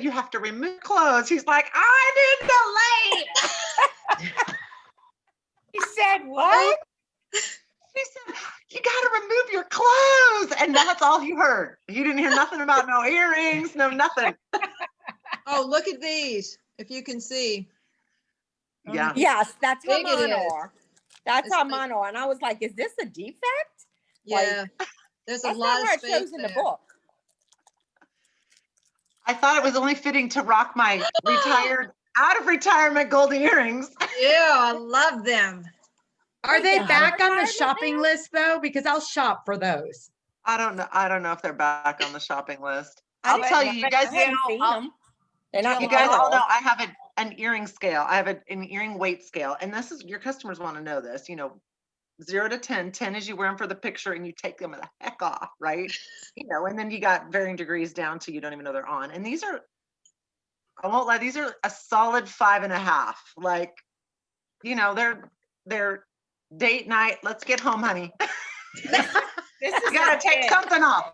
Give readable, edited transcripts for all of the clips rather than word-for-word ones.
said, you have to remove clothes. He's like, I didn't delay. He said, what? He said, you got to remove your clothes. And that's all he heard. He didn't hear nothing about no earrings, no nothing. Oh, look at these, if you can see. Yeah. Yes, that's how Big it mine is. are. That's It's how like- mine are. And I was like, is this a defect? Yeah, there's a That's lot not how of it shows space in there. the book. I thought it was only fitting to rock my out of retirement gold earrings. Yeah, I love them. Are Wait, they they're back on the retirement shopping now? list though? Because I'll shop for those. I don't know if they're back on the shopping list. I I'll didn't tell know. you, you I guys, haven't seen them. They're not you in guys my all know drawer. I have an earring scale. I have an earring weight scale. And this is, your customers want to know this, 0 to 10. 10 is you wear them for the picture and you take them the heck off, right? And then you got varying degrees down to you don't even know they're on. And these are, I won't lie, these are a solid 5.5. Like, they're date night. Let's get home, honey. This is You gotta take something off.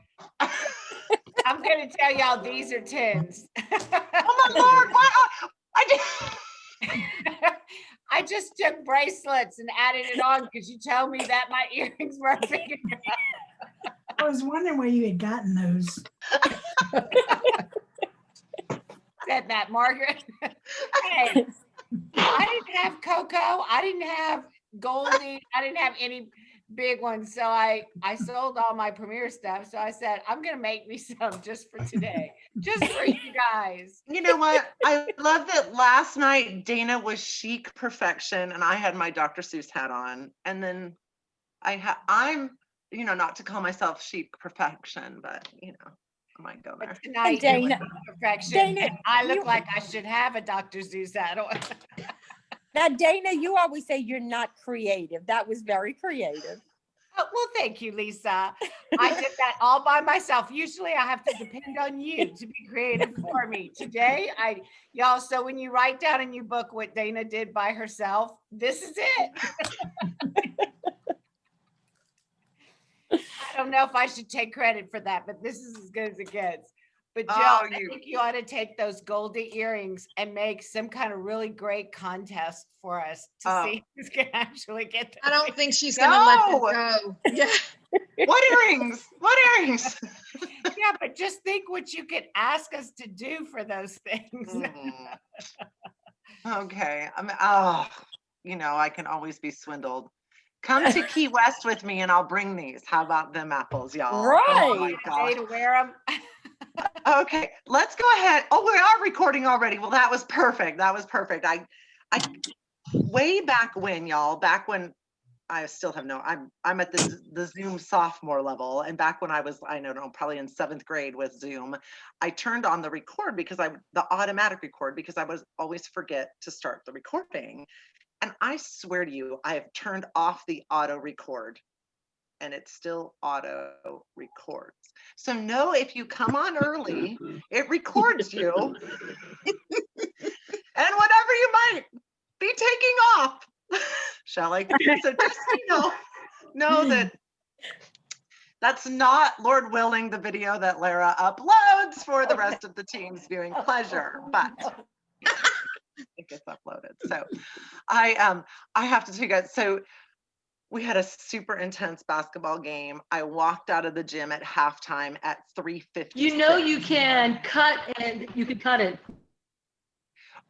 I'm gonna tell y'all these are 10s. Oh my Lord, I just took bracelets and added it on because you told me that my earrings were big enough. I was wondering where you had gotten those. Said that, Margaret. Hey, I didn't have Coco. I didn't have Goldie. I didn't have any big ones. So I sold all my Premier stuff. So I said, I'm going to make me some just for today, just for you guys. You know what? I love that last night Dana was chic perfection and I had my Dr. Seuss hat on. And then I'm, not to call myself chic perfection, but I might go there. But tonight, Dana- it was perfection. Dana, and I look you- like I should have a Dr. Seuss hat on. Now, Dana, you always say you're not creative. That was very creative. Oh, well, thank you, Lisa. I did that all by myself. Usually I have to depend on you to be creative for me. Today, y'all, so when you write down in your book what Dana did by herself, this is it. I don't know if I should take credit for that, but this is as good as it gets. But Jill, Oh, I think you ought to take those Goldie earrings and make some kind of really great contest for us to see who's going to actually get them. I don't think she's going to let them go. Yeah. What earrings? What earrings? Yeah, but just think what you could ask us to do for those things. Okay. I can always be swindled. Come to Key West with me and I'll bring these. How about them apples, y'all? Right. Oh my Day gosh. to wear them. Okay, let's go ahead. Oh, we are recording already. Well, that was perfect. That was perfect. I way back when, y'all, back when I still have I'm at the Zoom sophomore level. And back when I was, I don't know, probably in 7th grade with Zoom, I turned on the record the automatic record, because I was always forget to start the recording. And I swear to you, I have turned off the auto record and it still auto records. So know if you come on early, it records you. And whatever you might be taking off, shall I? So just know that that's not, Lord willing, the video that Lara uploads for the rest of the team's viewing pleasure, but it gets uploaded. So I have to tell you guys, so we had a super intense basketball game. I walked out of the gym at halftime at 3:50. You can cut it.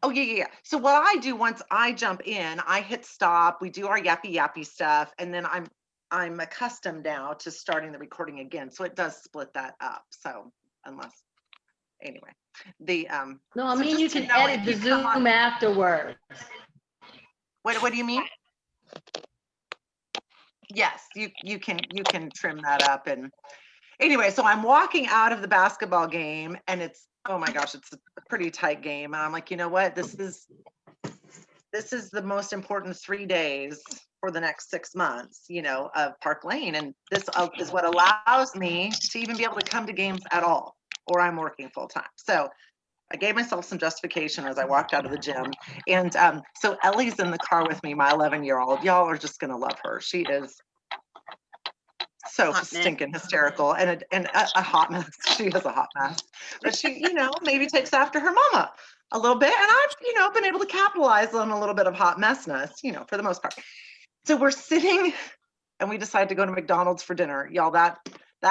Oh, yeah. So what I do once I jump in, I hit stop, we do our yappy stuff, and then I'm accustomed now to starting the recording again. So it does split that up. So anyway, No, I so mean, just you to can know edit if the you come on- Zoom afterwards. What do you mean? Yes, you can trim that up. And anyway, so I'm walking out of the basketball game and it's, oh my gosh, it's a pretty tight game. And I'm like, you know what? This is the most important 3 days for the next 6 months, of Park Lane. And this is what allows me to even be able to come to games at all, or I'm working full time. So I gave myself some justification as I walked out of the gym. And so Ellie's in the car with me, my 11-year-old. Y'all are just going to love her. She is so Hot mess. stinking hysterical and a hot mess. She is a hot mess, but she, maybe takes after her mama a little bit. And I've, been able to capitalize on a little bit of hot messness, for the most part. So we're sitting and we decide to go to McDonald's for dinner. Y'all, that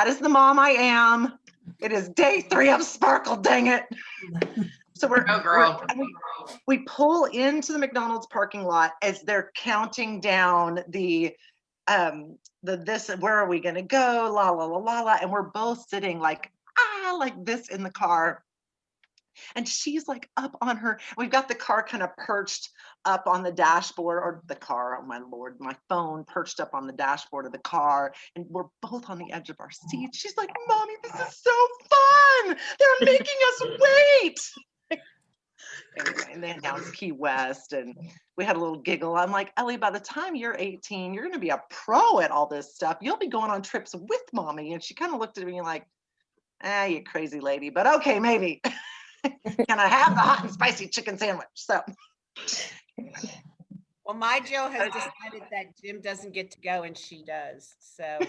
is the mom I am. It is day 3 of Sparkle, dang it. So we pull into the McDonald's parking lot as they're counting down where are we gonna go? La la la la la. And we're both sitting like this in the car. And she's like up on her, we've got the car kind of perched up on the dashboard, or the car, oh my Lord, my phone perched up on the dashboard of the car. And we're both on the edge of our seats. She's like, Mommy, this is so fun. They're making us wait. Anyway, and they announced Key West and we had a little giggle. I'm like, Ellie, by the time you're 18, you're going to be a pro at all this stuff. You'll be going on trips with Mommy. And she kind of looked at me like, you crazy lady, but okay, maybe. Can I have the hot and spicy chicken sandwich? So, Well, my Jill has decided that Jim doesn't get to go and she does. So,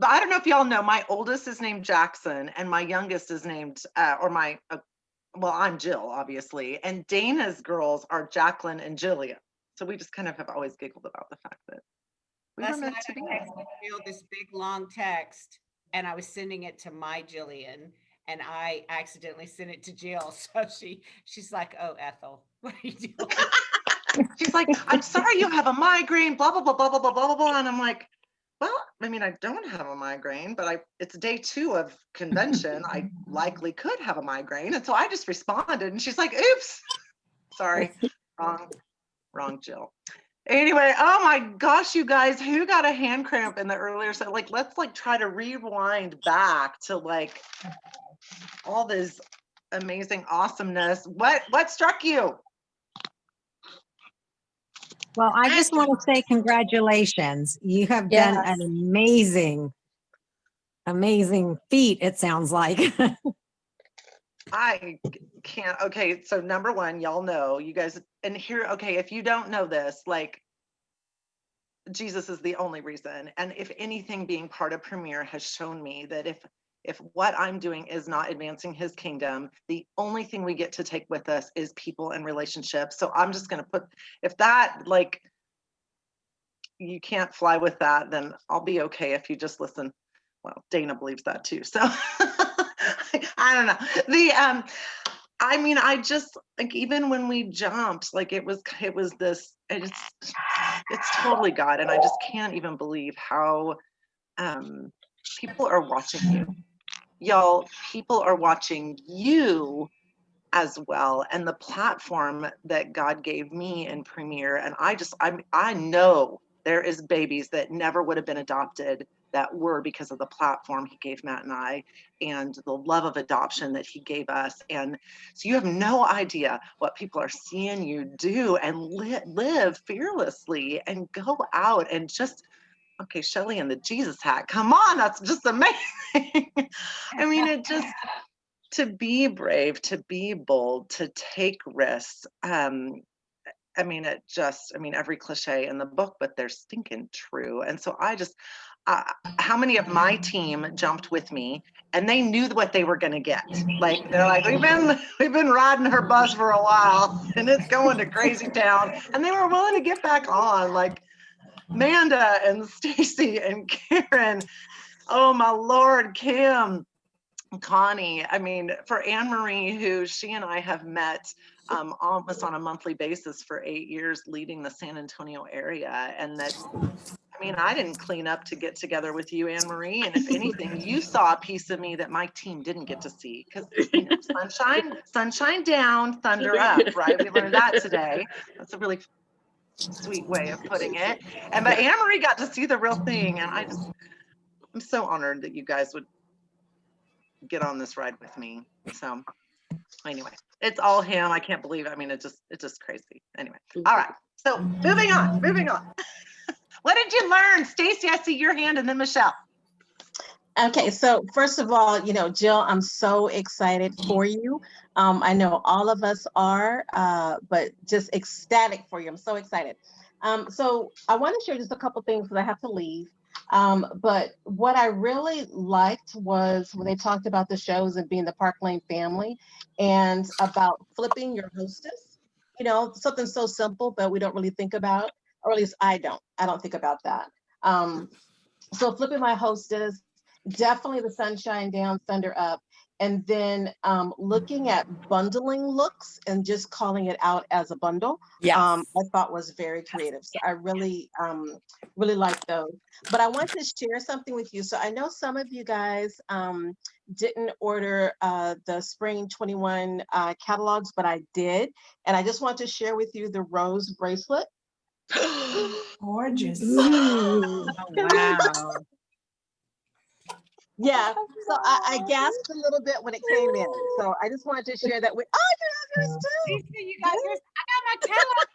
I don't know if y'all know, my oldest is named Jackson and my youngest is named, I'm Jill, obviously. And Dana's girls are Jacqueline and Jillian. So we just kind of have always giggled about the fact that we were meant to be. I texted Jill this big long text and I was sending it to my Jillian and I accidentally sent it to Jill. So she's like, oh, Ethel, what are you doing? She's like, I'm sorry you have a migraine, blah, blah, blah, blah, blah, blah, blah, blah. And I'm like, well, I mean, I don't have a migraine, but it's day 2 of convention. I likely could have a migraine. And so I just responded and she's like, oops, sorry, wrong Jill. Anyway, oh my gosh, you guys, who got a hand cramp in the earlier set? Like, let's try to rewind back to all this amazing awesomeness. What struck you? Well, I just want to say congratulations. You have done an amazing feat, it sounds like. I can't. Okay, so number 1, y'all know, you guys, and here, okay, if you don't know this, Jesus is the only reason. And if anything, being part of Premier has shown me that if what I'm doing is not advancing his kingdom, the only thing we get to take with us is people and relationships. So I'm just going to put, if that, you can't fly with that, then I'll be okay if you just listen. Well, Dana believes that too. So I don't know. I mean, I just even when we jumped, it was this, it's totally God. And I just can't even believe how people are watching you. Y'all, people are watching you as well, and the platform that God gave me in Premier. And I know there is babies that never would have been adopted that were because of the platform he gave Matt and I, and the love of adoption that he gave us. And so you have no idea what people are seeing you do and live fearlessly and go out and just, okay, Shelly in the Jesus hat, come on, that's just amazing. I mean, to be brave, to be bold, to take risks. Every cliche in the book, but they're stinking true. And so how many of my team jumped with me and they knew what they were going to get? They're like, we've been riding her bus for a while and it's going to crazy town. And they were willing to get back on, like Manda and Stacy and Karen. Oh my Lord, Kim, Connie. I mean, for Anne Marie, who she and I have met almost on a monthly basis for 8 years, leading the San Antonio area. And I didn't clean up to get together with you, Anne Marie. And if anything, you saw a piece of me that my team didn't get to see, because sunshine down, thunder up, right? We learned that today. That's a really sweet way of putting it. But Anne Marie got to see the real thing. And I'm so honored that you guys would get on this ride with me. So anyway, it's all him. I can't believe it. I mean, it's just crazy. Anyway, all right. So moving on. What did you learn? Stacy, I see your hand, and then Michelle. Okay, so first of all, Jill, I'm so excited for you. I know all of us are, but just ecstatic for you. I'm so excited. So I want to share just a couple things because I have to leave. But what I really liked was when they talked about the shows and being the Park Lane family and about flipping your hostess. You know, something so simple, but we don't really think about, or at least I don't. I don't think about that. So flipping my hostess, definitely the sunshine down, thunder up. And then looking at bundling looks and just calling it out as a bundle, Yes. I thought was very creative. So I really, really like those. But I want to share something with you. So I know some of you guys didn't order the spring 21 catalogs, but I did. And I just want to share with you the rose bracelet. Gorgeous. Ooh, wow. Yeah, so I gasped a little bit when it came in. So I just wanted to share that with, oh, you have yours too. Lisa, you got yours. I got my catalog.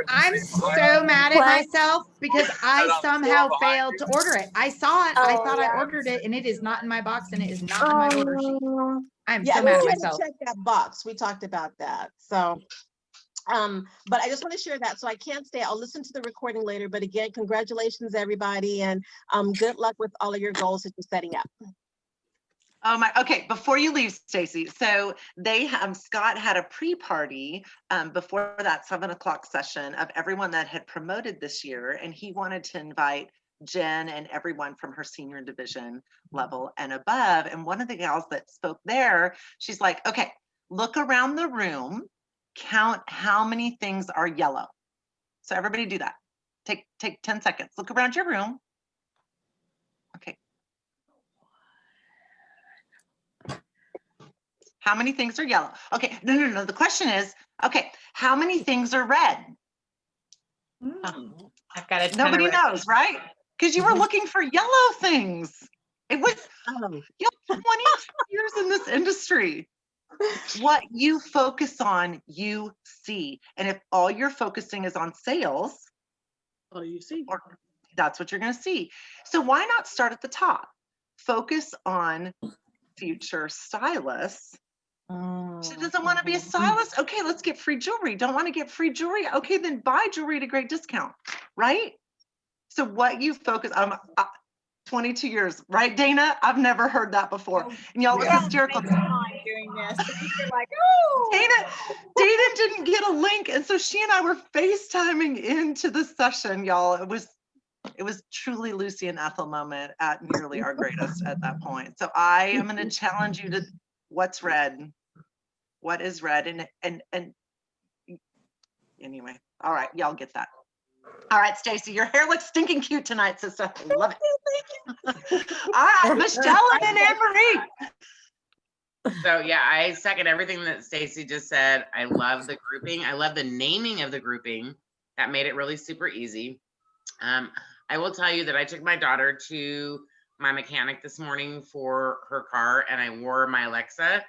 I'm so mad at myself because I somehow failed to order it. I saw it. I thought I ordered it and it is not in my box and it is not in my order sheet. I'm Yeah, so mad at we had to myself. check that box. We talked about that. So, but I just want to share that. So I can't stay. I'll listen to the recording later. But again, congratulations, everybody, and good luck with all of your goals that you're setting up. Oh my, okay, before you leave, Stacy, so they Scott had a pre-party before that 7 o'clock session of everyone that had promoted this year, and he wanted to invite Jen and everyone from her senior division level and above. And one of the gals that spoke there, she's like, okay, look around the room, count how many things are yellow. So everybody do that. Take 10 seconds, look around your room. Okay. How many things are yellow? Okay, no. The question is, okay, how many things are red? I've got a ton Nobody of red. knows, right? Because you were looking for yellow things. It was, you know, 22 years in this industry. What you focus on, you see. And if all you're focusing is on sales, Oh, you see. or that's what you're going to see. So why not start at the top? Focus on future stylists. She doesn't want to be a stylist. Okay, let's get free jewelry. Don't want to get free jewelry. Okay, then buy jewelry at a great discount, right? So what you focus on, 22 years, right, Dana? I've never heard that before. And y'all look hysterical. Doing this. You're like, oh. Dana didn't get a link. And so she and I were FaceTiming into the session, y'all. It was truly Lucy and Ethel moment at nearly our greatest at that point. So I am going to challenge you to what's red. What is red? And anyway, all right, y'all get that. All right, Stacy, your hair looks stinking cute tonight, sister. I love it. All right, Michelle and then Anne Marie. So yeah, I second everything that Stacy just said. I love the grouping. I love the naming of the grouping. That made it really super easy. I will tell you that I took my daughter to my mechanic this morning for her car, and I wore my Alexa,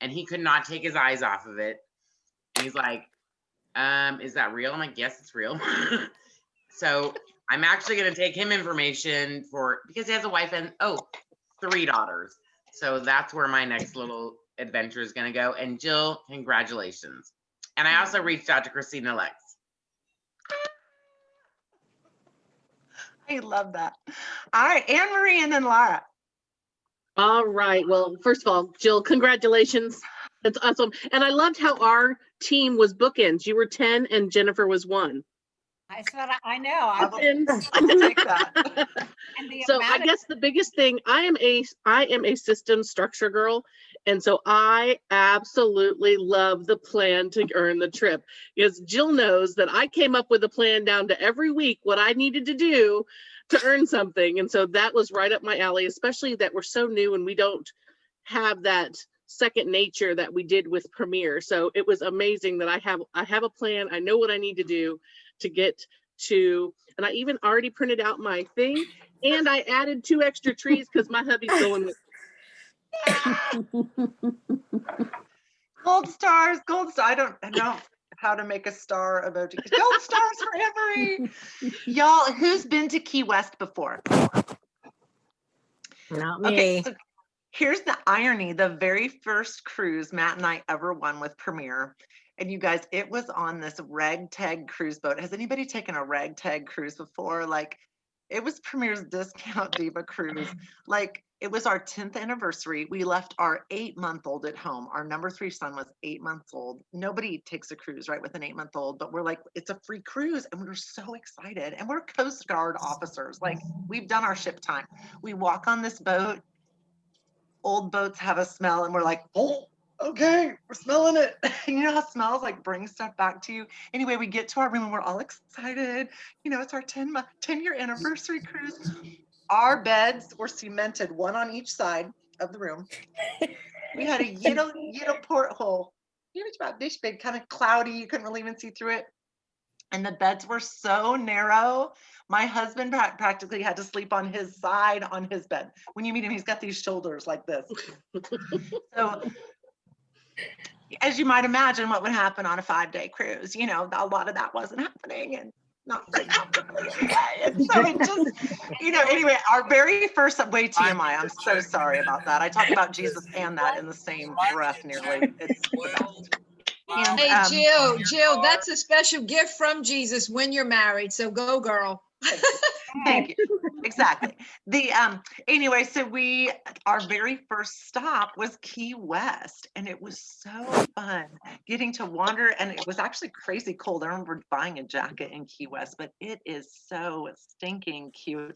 and he could not take his eyes off of it. And he's like, is that real? I'm like, yes, it's real. So I'm actually going to take him information because he has a wife and 3 daughters. So that's where my next little adventure is going to go. And Jill, congratulations. And I also reached out to Christina Lex. I love that. All right, Anne Marie and then Laura. All right. Well, first of all, Jill, congratulations. That's awesome. And I loved how our team was bookends. You were 10 and Jennifer was 1. I said, I know. I I'll take that. So I guess the biggest thing, I am a system structure girl. And so I absolutely love the plan to earn the trip, because Jill knows that I came up with a plan down to every week what I needed to do to earn something. And so that was right up my alley, especially that we're so new and we don't have that second nature that we did with Premier. So it was amazing that I have a plan. I know what I need to do to get to, and I even already printed out my thing, and I added 2 extra trees because my hubby's going with Gold stars. I don't know how to make a star emoji. Gold stars for Anne Marie. Y'all, who's been to Key West before? Not me. Okay, so here's the irony. The very first cruise Matt and I ever won with Premier, And you guys, it was on this ragtag cruise boat. Has anybody taken a ragtag cruise before? Like, it was Premier's Discount Diva cruise. Like, it was our 10th anniversary. We left our 8-month-old at home. Our number 3 son was 8 months old. Nobody takes a cruise, right, with an 8-month-old, but we're like, it's a free cruise. And we were so excited. And we're Coast Guard officers. Like, we've done our ship time. We walk on this boat. Old boats have a smell, and we're like, oh, okay, we're smelling it. And you know how smells like bring stuff back to you. Anyway, we get to our room and we're all excited. You know, it's our 10-year anniversary cruise. Our beds were cemented, one on each side of the room. We had a little porthole. It was about this big, kind of cloudy. You couldn't really even see through it. And the beds were so narrow. My husband practically had to sleep on his side on his bed. When you meet him, he's got these shoulders like this. So, as you might imagine, what would happen on a 5-day cruise, you know, a lot of that wasn't happening, and not very comfortably anyway. And so it just, you know, anyway, our very first, way TMI, I'm so sorry about that. I talk about Jesus and that in the same breath nearly. It's the best. And, Hey, Jill, that's a special gift from Jesus when you're married. So go, girl. Thank you. Exactly. The anyway, so our very first stop was Key West, and it was so fun getting to wander, and it was actually crazy cold. I remember buying a jacket in Key West, but it is so stinking cute.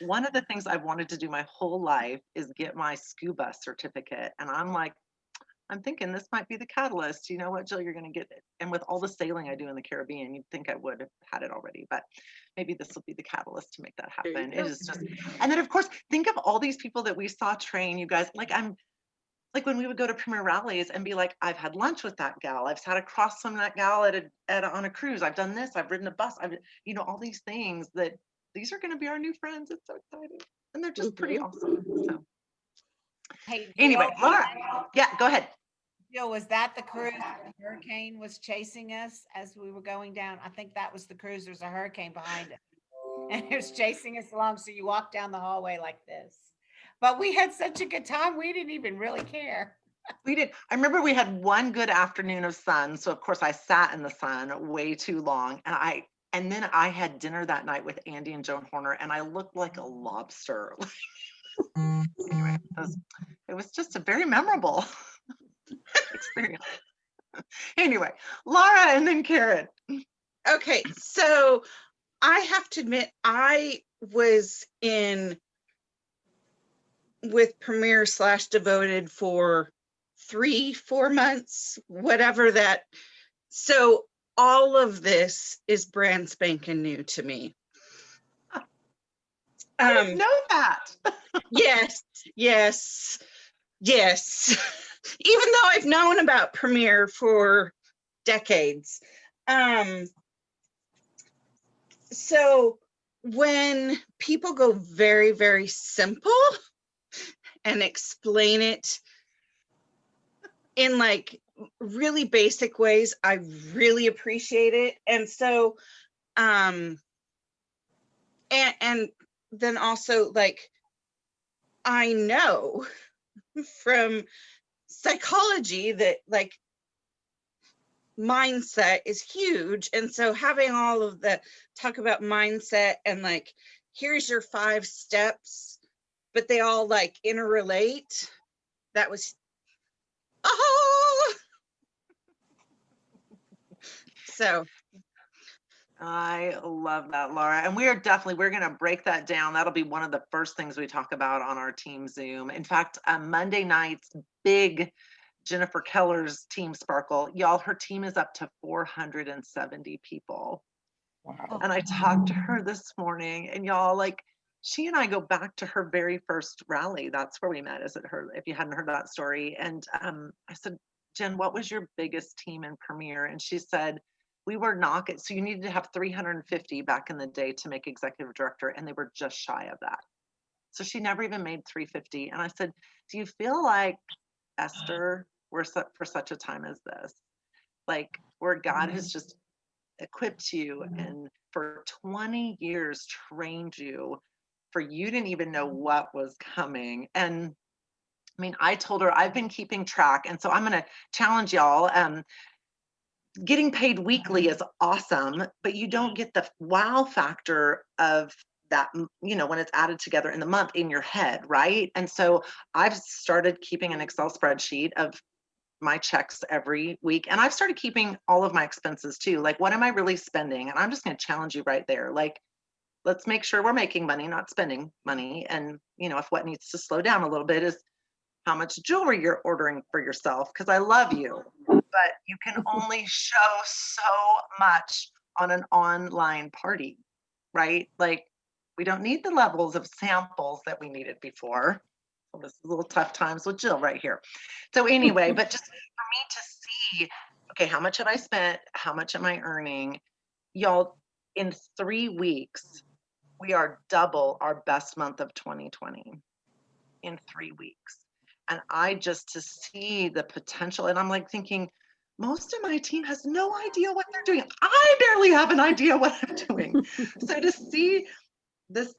One of the things I've wanted to do my whole life is get my scuba certificate, and I'm thinking this might be the catalyst. You know what, Jill, you're going to get it. And with all the sailing I do in the Caribbean, you'd think I would have had it already, but maybe this will be the catalyst to make that happen. It is just, and then of course, think of all these people that we saw train, you guys. Like, I'm like, when we would go to Premier rallies and be like, I've had lunch with that gal. I've sat across from that gal on a cruise. I've done this. I've ridden a bus. You know, all these things that these are going to be our new friends. It's so exciting. And they're just pretty awesome. So Hey, anyway, Jill, Laura, yeah, go ahead. Jill, was that the cruise the hurricane was chasing us as we were going down? I think that was the cruise. There's a hurricane behind us, and it was chasing us along. So you walk down the hallway like this. But we had such a good time. We didn't even really care. We did. I remember we had one good afternoon of sun. So of course I sat in the sun way too long. And then I had dinner that night with Andy and Joan Horner, and I looked like a lobster. Anyway, it was just a very memorable experience. Anyway, Laura and then Karen. Okay, so I have to admit, I was with Premier / Devoted for 3-4 months, whatever that. So all of this is brand spanking new to me. I didn't know that. Yes. Even though I've known about Premier for decades. So when people go very, very simple and explain it in like really basic ways, I really appreciate it. And so, and then also, like, I know from psychology that like mindset is huge. And so having all of the talk about mindset and like, here's your 5 steps, but they all like interrelate. That was, so. I love that, Laura. And we're going to break that down. That'll be one of the first things we talk about on our team Zoom. In fact, Monday night's big Jennifer Keller's Team Sparkle, y'all, her team is up to 470 people. Wow. And I talked to her this morning, and y'all, like, she and I go back to her very first rally. That's where we met, is at her, if you hadn't heard that story. And I said, Jen, what was your biggest team in Premier? And she said, we were knocking, so you needed to have 350 back in the day to make executive director, and they were just shy of that. So she never even made 350. And I said, do you feel like, Esther, we're set for such a time as this, like where God has just equipped you and for 20 years trained you, for you didn't even know what was coming. And I mean, I told her I've been keeping track, and so I'm going to challenge y'all. getting paid weekly is awesome, but you don't get the wow factor of that, when it's added together in the month in your head, right? And so I've started keeping an Excel spreadsheet of my checks every week, and I've started keeping all of my expenses too. Like, what am I really spending? And I'm just going to challenge you right there. Like, let's make sure we're making money, not spending money. And, if what needs to slow down a little bit is how much jewelry you're ordering for yourself, because I love you, but you can only show so much on an online party, right? Like, we don't need the levels of samples that we needed before. So this is a little tough times with Jill right here. So anyway, but just for me to see, okay, how much have I spent? How much am I earning? Y'all, in 3 weeks, we are double our best month of 2020 in 3 weeks. And I just to see the potential, and I'm like thinking, most of my team has no idea what they're doing. I barely have an idea what I'm doing. So to see this,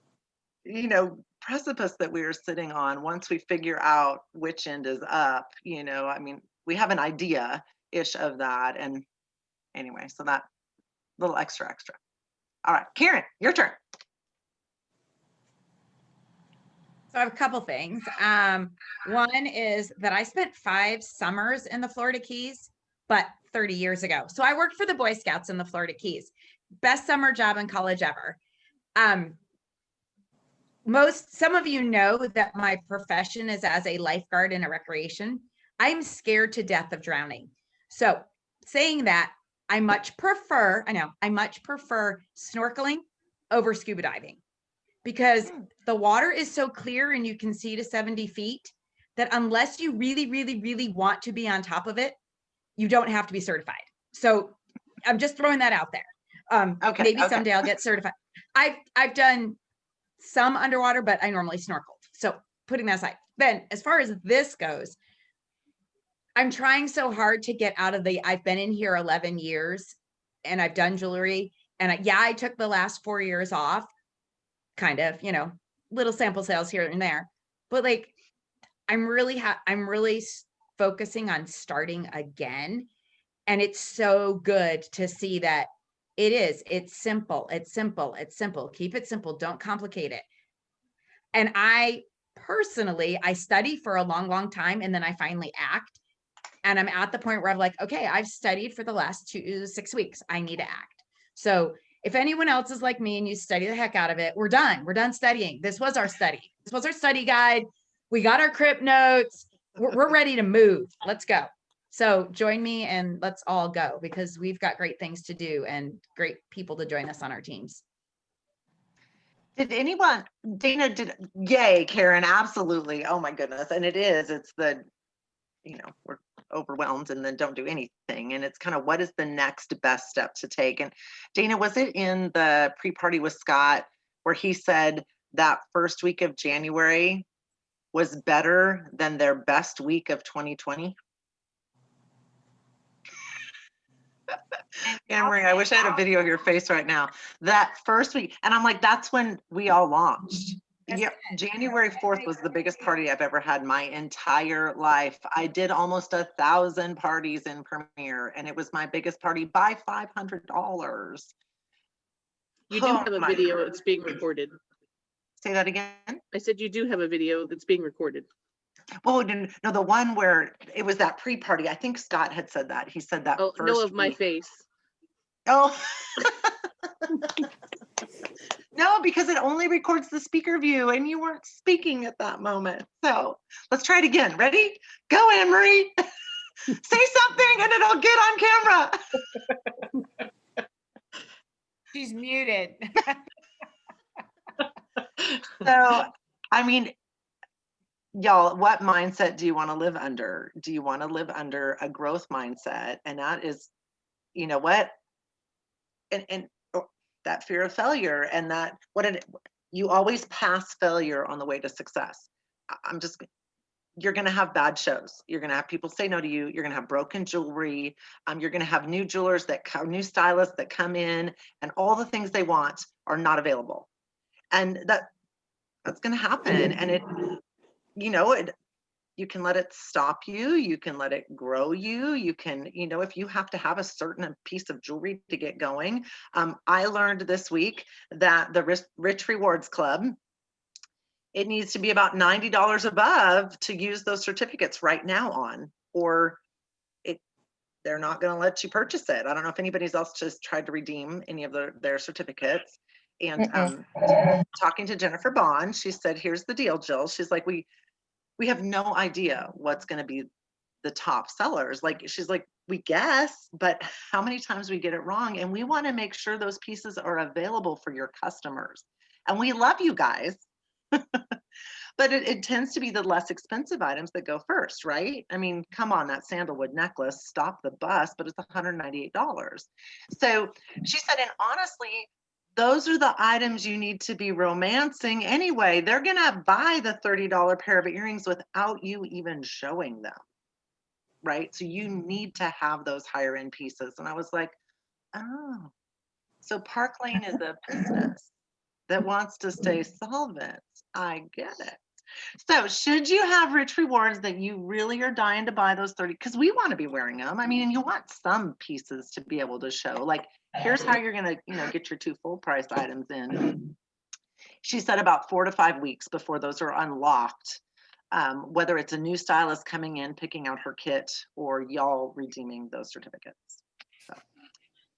precipice that we are sitting on, once we figure out which end is up, we have an idea-ish of that. And anyway, so that little extra. All right, Karen, your turn. So I have a couple things. One is that I spent 5 summers in the Florida Keys, but 30 years ago. So I worked for the Boy Scouts in the Florida Keys. Best summer job in college ever. Some of you know that my profession is as a lifeguard in a recreation. I'm scared to death of drowning. So saying that, I much prefer snorkeling over scuba diving, because the water is so clear and you can see to 70 feet that unless you really, really, really want to be on top of it, you don't have to be certified. So I'm just throwing that out there. Maybe someday I'll get certified. I've done some underwater, but I normally snorkeled. So putting that aside, then as far as this goes, I'm trying so hard to get out of I've been in here 11 years and I've done jewelry, and I took the last 4 years off, kind of, little sample sales here and there, but like, I'm really focusing on starting again. And it's so good to see that it's simple. Keep it simple. Don't complicate it. And I personally, I study for a long, long time, and then I finally act. And I'm at the point where I'm like, okay, I've studied for the last 6 weeks. I need to act. So if anyone else is like me and you study the heck out of it, we're done. We're done studying. This was our study. This was our study guide. We got our crypt notes. We're ready to move. Let's go. So join me and let's all go, because we've got great things to do and great people to join us on our teams. Did anyone, Dana yay, Karen, absolutely. Oh my goodness. And it's the, we're overwhelmed and then don't do anything. And it's kind of, what is the next best step to take? And Dana, was it in the pre-party with Scott where he said that first week of January was better than their best week of 2020? Anne-Marie, I wish I had a video of your face right now. That first week, and I'm like, that's when we all launched. Yeah, January 4th was the biggest party I've ever had my entire life. I did almost 1,000 parties in Premiere, and it was my biggest party by $500. You do have a video, it's being recorded. Say that again? I said you do have a video that's being recorded. Oh, no, the one where it was that pre-party. I think Scott had said that. He said that first no, of my week. face. Oh. No, because it only records the speaker view and you weren't speaking at that moment. So let's try it again. Ready? Go, Anne-Marie. Say something and it'll get on camera. She's muted. So, I mean, y'all, what mindset do you want to live under? Do you want to live under a growth mindset? And that is, you know what? And that fear of failure, and that you always pass failure on the way to success. You're going to have bad shows. You're going to have people say no to you. You're going to have broken jewelry. You're going to have new jewelers new stylists that come in, and all the things they want are not available. And that's going to happen. And You can let it stop you. You can let it grow you. You can, if you have to have a certain piece of jewelry to get going. I learned this week that the Rich Rewards Club, it needs to be about $90 above to use those certificates right now on, or they're not going to let you purchase it. I don't know if anybody's else just tried to redeem any of their certificates. And talking to Jennifer Bond, she said, here's the deal, Jill. She's like, we have no idea what's going to be the top sellers. Like, she's like, we guess, but how many times we get it wrong? And we want to make sure those pieces are available for your customers. And we love you guys. But it tends to be the less expensive items that go first, right? I mean, come on, that sandalwood necklace, stop the bus, but it's $198. So she said, and honestly, those are the items you need to be romancing anyway. They're gonna buy the $30 pair of earrings without you even showing them, right? So you need to have those higher end pieces. And I was like, oh, so Park Lane is a business that wants to stay solvent. I get it. So should you have Rich Rewards that you really are dying to buy those 30, because we want to be wearing them. I mean, and you want some pieces to be able to show, like, here's how you're going to, get your 2 full price items in. She said about 4 to 5 weeks before those are unlocked, whether it's a new stylist coming in, picking out her kit, or y'all redeeming those certificates. So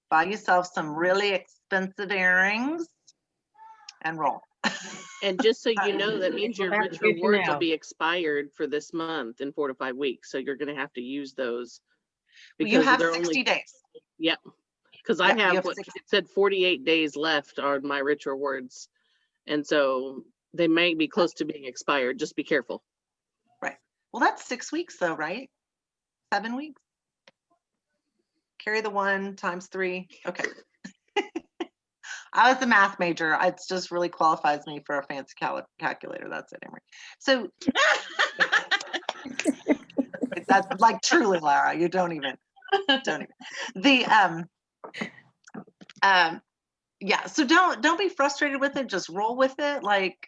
buy yourself some really expensive earrings and roll. And just so you know, that means your That's Rich good to Rewards will know. be expired for this month in 4 to 5 weeks. So you're going to have to use those Well, you because have they're 60 only, days. yeah. Because Yeah, I you have have what 60. it said 48 days left on my Rich Rewards. And so they may be close to being expired. Just be careful. Right. Well, that's 6 weeks though, right? 7 weeks? Carry the 1 times 3. Okay. I was a math major. It just really qualifies me for a fancy calculator. That's it, Emery. So that's like truly, Lara, you don't even. The yeah, so don't be frustrated with it, just roll with it. Like,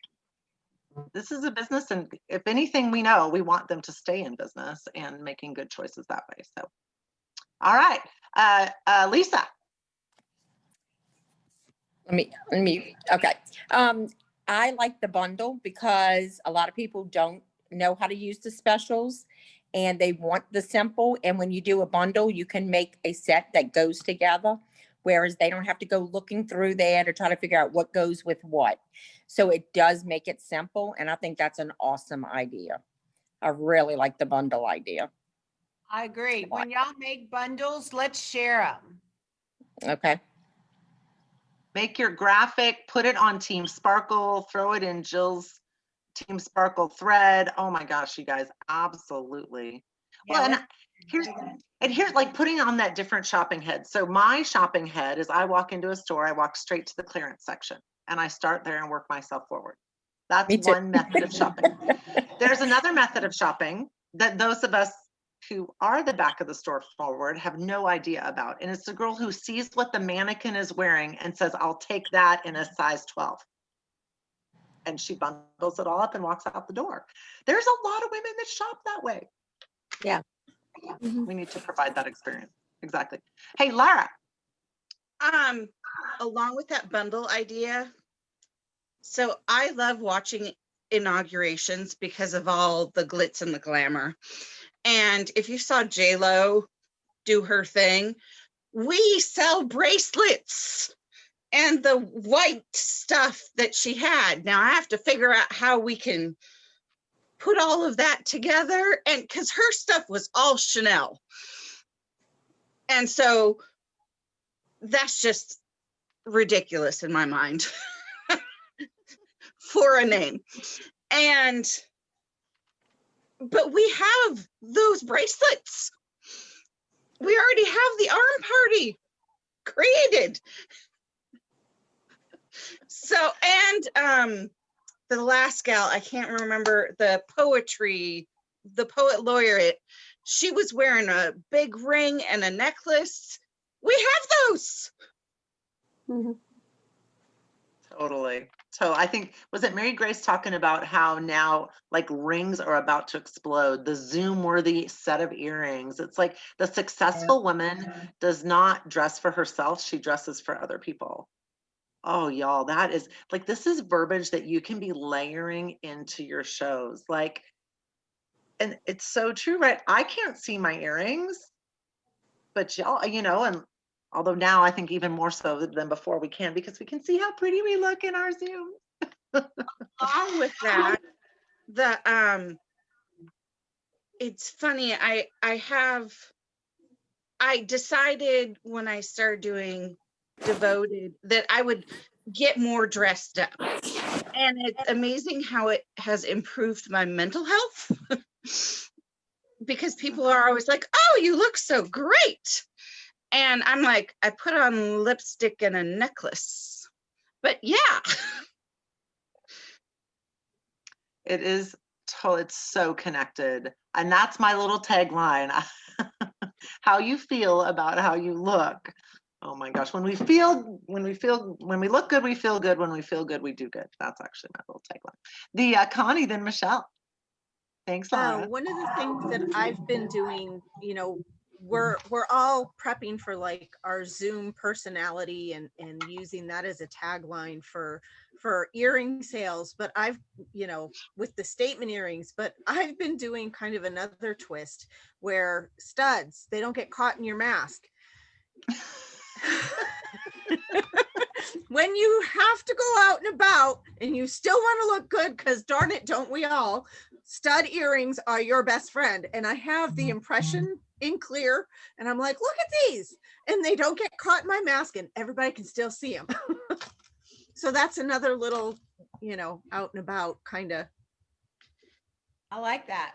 this is a business, and if anything, we know we want them to stay in business and making good choices that way. So all right, Lisa. Okay. I like the bundle because a lot of people don't know how to use the specials and they want the simple. And when you do a bundle, you can make a set that goes together, whereas they don't have to go looking through there to try to figure out what goes with what. So it does make it simple. And I think that's an awesome idea. I really like the bundle idea. I agree. When y'all make bundles, let's share them. Okay. Make your graphic, put it on Team Sparkle, throw it in Jill's Team Sparkle thread. Oh my gosh, you guys, absolutely. Yeah, Well, and here's like putting on that different shopping head. So my shopping head is I walk into a store, I walk straight to the clearance section and I start there and work myself forward. That's one method of shopping. There's another method of shopping that those of us who are the back of the store forward have no idea about. And it's the girl who sees what the mannequin is wearing and says, I'll take that in a size 12. And she bundles it all up and walks out the door. There's a lot of women that shop that way. Yeah. We need to provide that experience. Exactly. Hey, Lara. Along with that bundle idea, so I love watching inaugurations because of all the glitz and the glamour. And if you saw J-Lo do her thing, we sell bracelets and the white stuff that she had. Now I have to figure out how we can put all of that together, and because her stuff was all Chanel. And so that's just ridiculous in my mind for a name. But we have those bracelets. We already have the arm party created. So, and the last gal, I can't remember the poet laureate, she was wearing a big ring and a necklace. We have those. Totally. So I think, was it Mary Grace talking about how now like rings are about to explode, the Zoom worthy set of earrings? It's like the successful woman does not dress for herself, she dresses for other people. Oh, y'all, that is like, this is verbiage that you can be layering into your shows. Like, and it's so true, right? I can't see my earrings, but y'all, you know, and although now I think even more so than before we can, because we can see how pretty we look in our Zoom. Along with that, it's funny, I decided when I started doing Devoted that I would get more dressed up. And it's amazing how it has improved my mental health. Because people are always like, oh, you look so great. And I'm like, I put on lipstick and a necklace. But yeah. It is it's so connected. And that's my little tagline. How you feel about how you look. Oh my gosh. When we look good, we feel good. When we feel good, we do good. That's actually my little tagline. The Connie, then Michelle. Thanks, Laura. One of the things that I've been doing, you know, we're all prepping for like our Zoom personality and using that as a tagline for earring sales. But I've, you know, with the statement earrings, but I've been doing kind of another twist where studs, they don't get caught in your mask. When you have to go out and about and you still want to look good, because darn it, don't we all, stud earrings are your best friend. And I have the impression in clear and I'm like, look at these, and they don't get caught in my mask and everybody can still see them. So that's another little, you know, out and about kind of. I like that.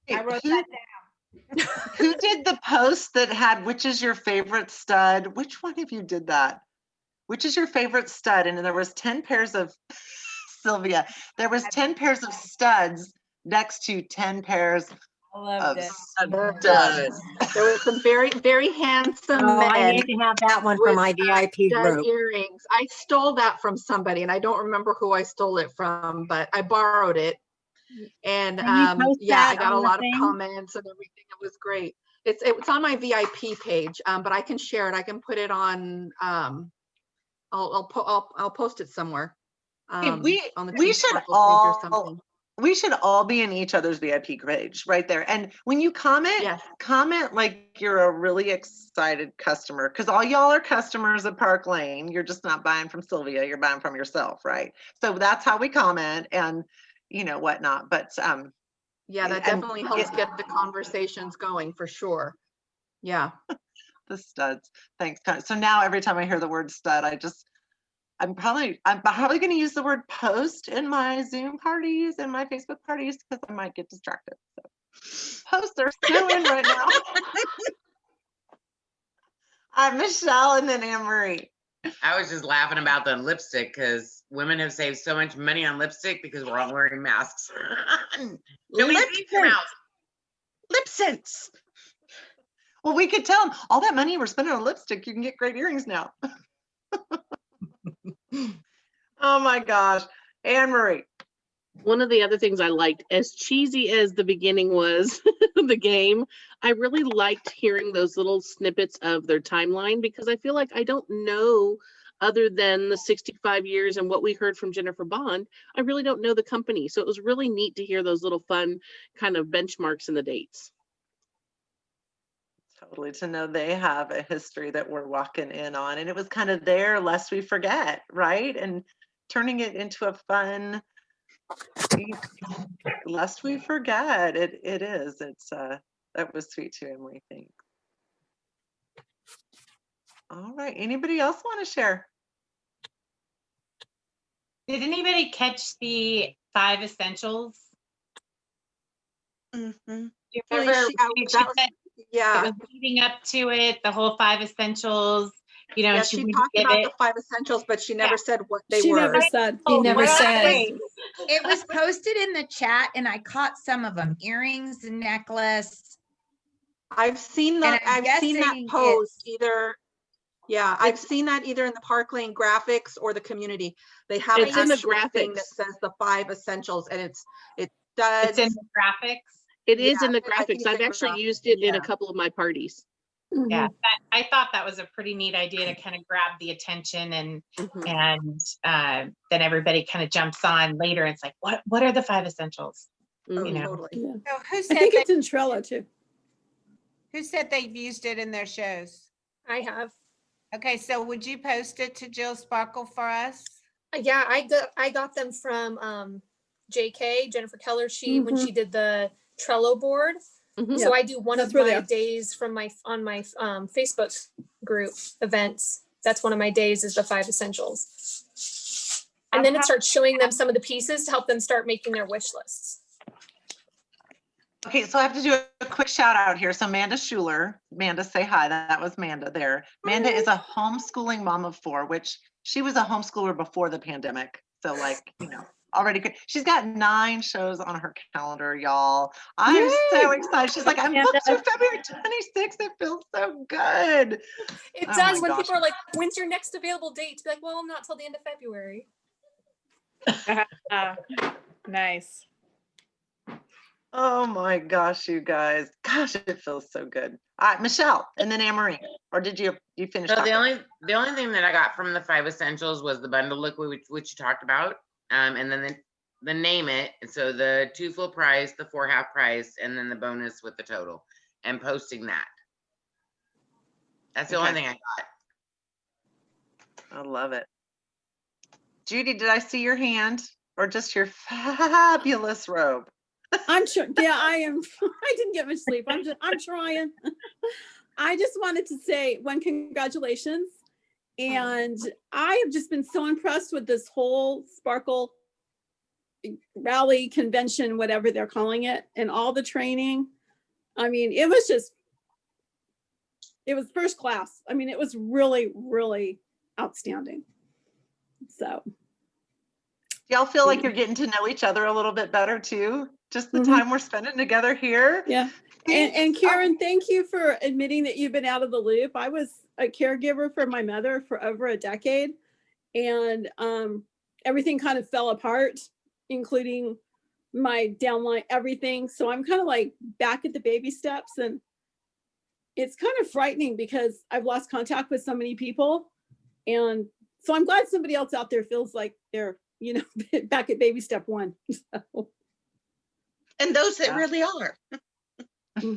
Hey, I wrote that down. Who did the post that had, which is your favorite stud? Which one of you did that? Which is your favorite stud? And there was 10 pairs of, Sylvia, there was 10 pairs of studs next to 10 pairs of studs. There were some very, very handsome Oh, I men need to have that one for with, my VIP stud group. earrings. I stole that from somebody and I don't remember who I stole it from, but I borrowed it. And yeah, I got a lot of comments and everything. It was great. It's on my VIP page, but I can share it. I can put it on. I'll post it somewhere. Hey, On the we Team should Sparkles page or something. all be in each other's VIP page right there. And when you comment, comment like you're a really excited customer, because all y'all are customers of Park Lane. You're just not buying from Sylvia, you're buying from yourself, right? So that's how we comment and, you know, whatnot. But yeah, that definitely helps get the conversations going for sure. Yeah. The studs. Thanks. So now every time I hear the word stud, I'm probably going to use the word post in my Zoom parties and my Facebook parties because I might get distracted. So posts are so in right now. I'm Michelle and then Anne Marie. I was just laughing about the lipstick because women have saved so much money on lipstick because we're all wearing masks. Nobody sees your mouth. Lip sense. Well, we could tell them all that money we're spending on lipstick, you can get great earrings now. Oh my gosh. Anne Marie. One of the other things I liked, as cheesy as the beginning was, the game, I really liked hearing those little snippets of their timeline, because I feel like I don't know, other than the 65 years and what we heard from Jennifer Bond, I really don't know the company. So it was really neat to hear those little fun kind of benchmarks in the dates. Totally, to know they have a history that we're walking in on, and it was kind of there lest we forget, right? And turning it into a fun, lest we forget, it is. It's that was sweet too, Emily. Thanks. All right, anybody else want to share? Did anybody catch the 5 essentials? Mm-hmm. Yeah, it was leading up to it, the whole 5 essentials, you know. Yeah, and she talked about the 5 essentials, but she never said what they were. Never said. She never said. It was posted in the chat and I caught some of them. Earrings, necklace. I've seen that. I've seen that post either. Yeah, I've seen that either in the Park Lane graphics or the community. They have an It's in the actual thing that graphics. says the 5 essentials, and it does. It's in the graphics. It is Yeah, in the I think graphics. it's I've in actually graphics, used it in a yeah. couple of my parties. Yeah, I thought that was a pretty neat idea to kind of grab the attention and then everybody kind of jumps on later. It's like, what are the 5 essentials? Oh, You know? totally. So who I said think they, it's in Trello too. who said they've used it in their shows? I have. Okay, so would you post it to Jill Sparkle for us? Yeah, I got them from JK, Jennifer Keller. When she did the Trello board. So I do one That's of where they my are. days from my Facebook group events. That's one of my days is the 5 essentials. And then it starts showing them some of the pieces to help them start making their wish lists. Okay, so I have to do a quick shout out here. So Manda Schuler, Manda, say hi. That was Manda there. Manda is a homeschooling mom of 4, which she was a homeschooler before the pandemic. So like, you know, already good. She's got 9 shows on her calendar, y'all. I'm so excited. She's like, I'm booked through February 26th. It feels so good. It Oh does my when gosh. people are like, when's your next available date? To be like, well, I'm not till the end of February. Nice. Oh my gosh, you guys. Gosh, it feels so good. All right, Michelle, and then Anne-Marie. Or did you finish So talking? the only thing that I got from the 5 essentials was the bundle look, which you talked about. And then the name it. And so the 2 full price, the 4 half price, and then the bonus with the total, and posting that. That's the only thing I got. I love it. Judy, did I see your hand or just your fabulous robe? I'm sure. Yeah, I am. I didn't get much sleep. I'm trying. I just wanted to say congratulations. And I have just been so impressed with this whole Sparkle rally convention, whatever they're calling it, and all the training. I mean, it was first class. I mean, it was really, really outstanding. So. Y'all feel like you're getting to know each other a little bit better too? Just the time we're spending together here? Yeah. And Karen, thank you for admitting that you've been out of the loop. I was a caregiver for my mother for over a decade, and everything kind of fell apart, including my downline, everything. So I'm kind of like back at the baby steps, and it's kind of frightening because I've lost contact with so many people. And so I'm glad somebody else out there feels like they're, you know, back at baby step 1. So. And those that really are.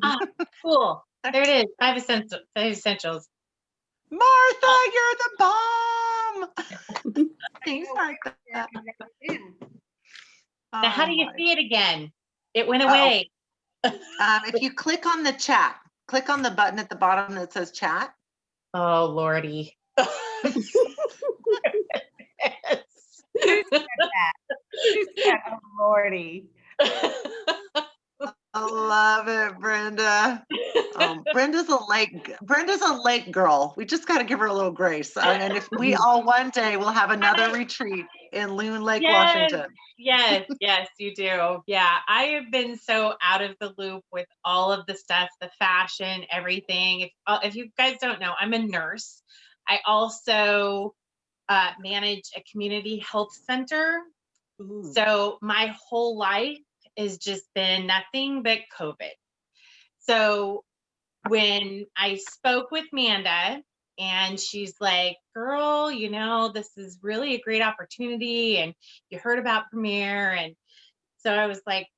Ah, cool. There it is. 5 essentials. Martha, you're the bomb. Thanks, Martha. Now, how do you see it again? It went Uh-oh. away. If you click on the chat, click on the button at the bottom that says chat. Oh, Lordy. Who said that? Who said, oh, Lordy? I love it, Brenda. Brenda's a lake girl. We just got to give her a little grace. And if we all one day will have another retreat in Loon Lake, Washington. Yes, you do. Yeah, I have been so out of the loop with all of the stuff, the fashion, everything. If you guys don't know, I'm a nurse. I also manage a community health center. Ooh. So my whole life has just been nothing but COVID. So when I spoke with Manda and she's like, girl, you know, this is really a great opportunity and you heard about Premiere. And so I was like,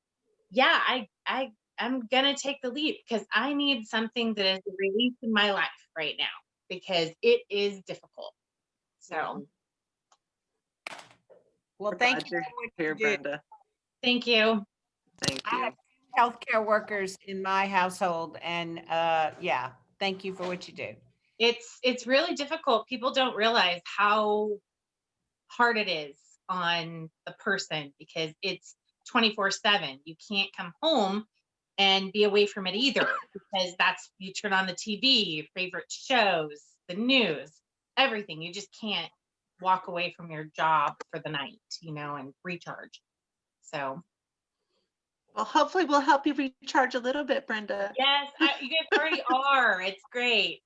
yeah, I'm going to take the leap because I need something that is a relief in my life right now because it is difficult. So. Well, thank you here, Brenda. Thank you. Thank you. I have healthcare workers in my household, and yeah, thank you for what you do. It's really difficult. People don't realize how hard it is on the person because it's 24/7. You can't come home and be away from it either because you turn on the TV, your favorite shows, the news, everything. You just can't walk away from your job for the night, you know, and recharge. So. Well, hopefully we'll help you recharge a little bit, Brenda. Yes, you guys already are. It's great.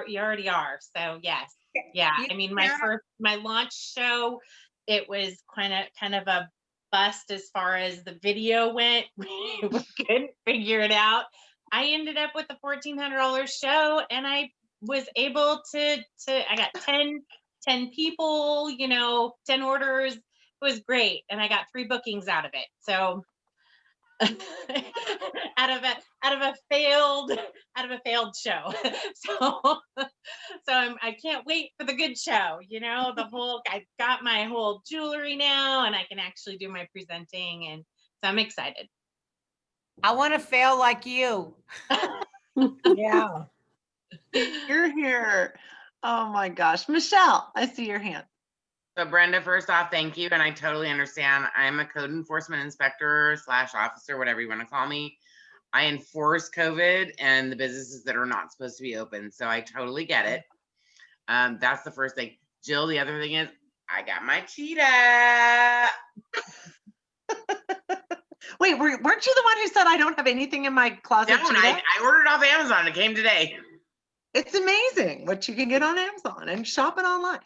You already are. So yes. Yeah. I mean, my launch show, it was kind of a bust as far as the video went. We couldn't figure it out. I ended up with a $1,400 show, and I was able to I got 10 people, 10 orders. It was great. And I got 3 bookings out of it. So out of a failed show. So I can't wait for the good show. I got my whole jewelry now, and I can actually do my presenting, and so I'm excited. I want to fail like you. Yeah. You're here. Oh my gosh. Michelle, I see your hand. So Brenda, first off, thank you. And I totally understand. I'm a code enforcement inspector / officer, whatever you want to call me. I enforce COVID and the businesses that are not supposed to be open. So I totally get it. That's the first thing. Jill, the other thing is I got my cheetah. Wait, weren't you the one who said I don't have anything in my closet? No, I ordered off Amazon. It came today. It's amazing what you can get on Amazon and shop it online.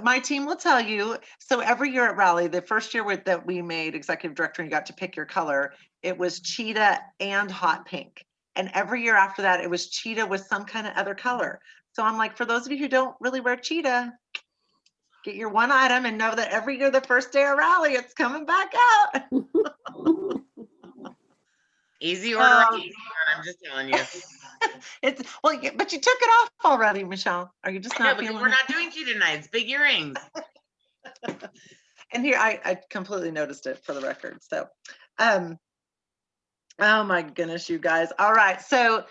My team will tell you. So every year at Rally, the first year that we made executive director and you got to pick your color, it was cheetah and hot pink. And every year after that, it was cheetah with some kind of other color. So I'm like, for those of you who don't really wear cheetah, get your one item and know that every year, the first day of Rally, it's coming back out. Easy order. I'm just telling you. But you took it off already, Michelle. Are you just not? Because we're not doing cheetah nights. Big earrings. And here I completely noticed it for the record. So, oh my goodness, you guys. All right. So,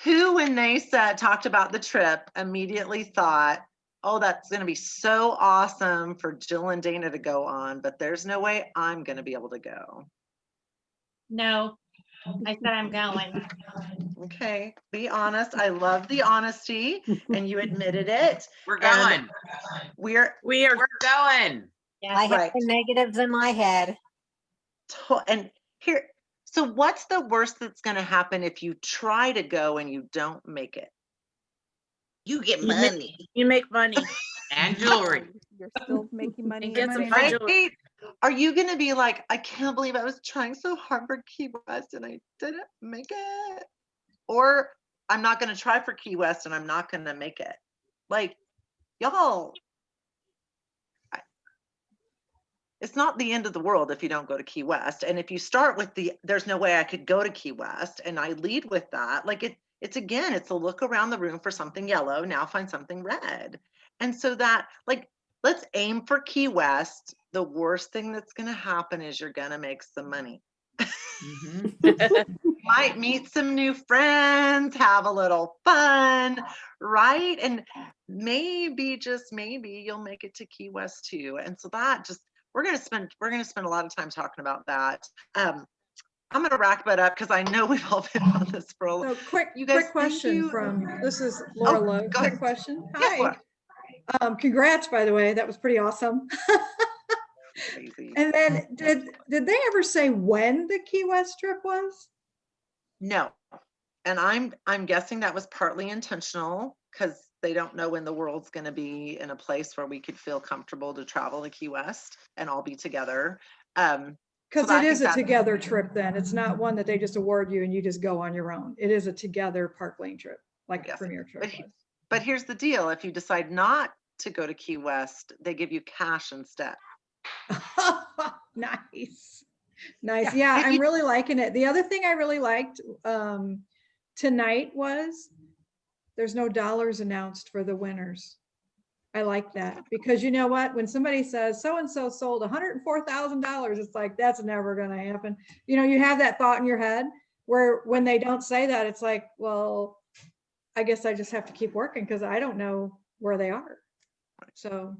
who, when they talked about the trip, immediately thought, oh, that's going to be so awesome for Jill and Dana to go on, but there's no way I'm going to be able to go. No, I said I'm going. Okay, be honest. I love the honesty, and you admitted it. We're going. We're going. Yeah, I have the negatives in my head. And here, so what's the worst that's going to happen if you try to go and you don't make it? You get money. You make money. And jewelry. You're still making money. And get some money. jewelry. Are you going to be like, I can't believe I was trying so hard for Key West and I didn't make it? Or I'm not going to try for Key West and I'm not going to make it? Like, y'all, it's not the end of the world if you don't go to Key West. And if you start with there's no way I could go to Key West, and I lead with that, like it's a look around the room for something yellow, now find something red. And so that, like, let's aim for Key West. The worst thing that's going to happen is you're going to make some money. Might meet some new friends, have a little fun, right? And maybe, just maybe, you'll make it to Key West too. And so that we're gonna spend a lot of time talking about that. I'm gonna wrap it up because I know we've all been on this for a long. So quick question from, this is Laura Lowe. Quick question. Hi. Congrats, by the way, that was pretty awesome. And then did they ever say when the Key West trip was? No. And I'm guessing that was partly intentional because they don't know when the world's going to be in a place where we could feel comfortable to travel to Key West and all be together. Because it is a together trip then. It's not one that they just award you and you just go on your own. It is a together Park Lane trip, like a premier trip. But here's the deal. If you decide not to go to Key West, they give you cash instead. Nice. Yeah, I'm really liking it. The other thing I really liked tonight was there's no dollars announced for the winners. I like that because you know what? When somebody says so-and-so sold $104,000, it's like, that's never going to happen. You have that thought in your head where when they don't say that, it's like, well, I guess I just have to keep working because I don't know where they are. So.